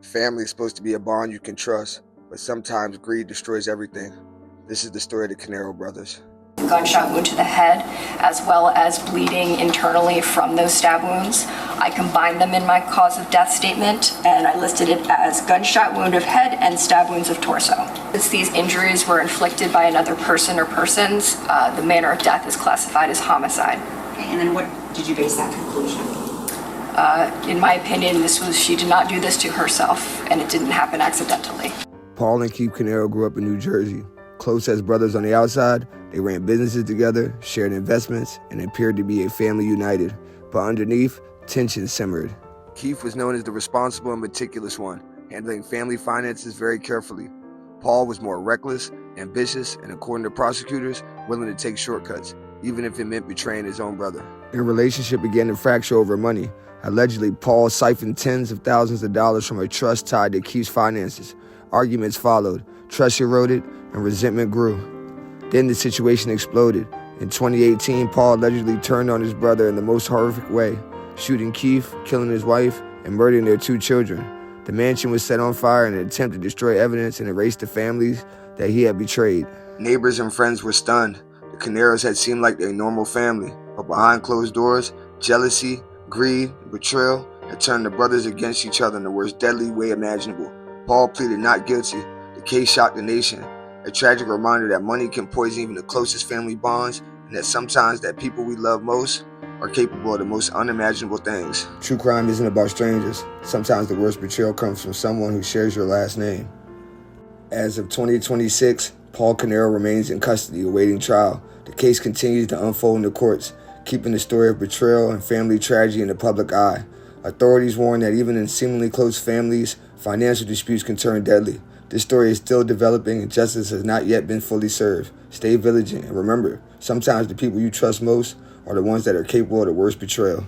Family is supposed to be a bond you can trust, but sometimes greed destroys everything. This is the story of the Caneiro brothers. Gunshot wound to the head, as well as bleeding internally from those stab wounds. I combined them in my cause of death statement, and I listed it as gunshot wound of head and stab wounds of torso. Since these injuries were inflicted by another person or persons, the manner of death is classified as homicide. Okay, and then what did you base that conclusion? In my opinion, she did not do this to herself, and it didn't happen accidentally. Paul and Keith Caneiro grew up in New Jersey. Close as brothers on the outside, they ran businesses together, shared investments, and appeared to be a family united. But underneath, tension simmered. Keith was known as the responsible and meticulous one, handling family finances very carefully. Paul was more reckless, ambitious, and according to prosecutors, willing to take shortcuts, even if it meant betraying his own brother. Their relationship began to fracture over money. Allegedly, Paul siphoned tens of thousands of dollars from a trust tied to Keith's finances. Arguments followed, trust eroded, and resentment grew. Then the situation exploded. In 2018, Paul allegedly turned on his brother in the most horrific way, shooting Keith, killing his wife, and murdering their 2 children. The mansion was set on fire in an attempt to destroy evidence and erase the families that he had betrayed. Neighbors and friends were stunned. The Caneiros had seemed like a normal family, but behind closed doors, jealousy, greed, and betrayal had turned the brothers against each other in the worst deadly way imaginable. Paul pleaded not guilty. The case shocked the nation, a tragic reminder that money can poison even the closest family bonds, and that sometimes that people we love most are capable of the most unimaginable things. True crime isn't about strangers. Sometimes the worst betrayal comes from someone who shares your last name. As of 2026, Paul Caneiro remains in custody awaiting trial. The case continues to unfold in the courts, keeping the story of betrayal and family tragedy in the public eye. Authorities warn that even in seemingly close families, financial disputes can turn deadly. This story is still developing and justice has not yet been fully served. Stay vigilant and remember, sometimes the people you trust most are the ones that are capable of the worst betrayal.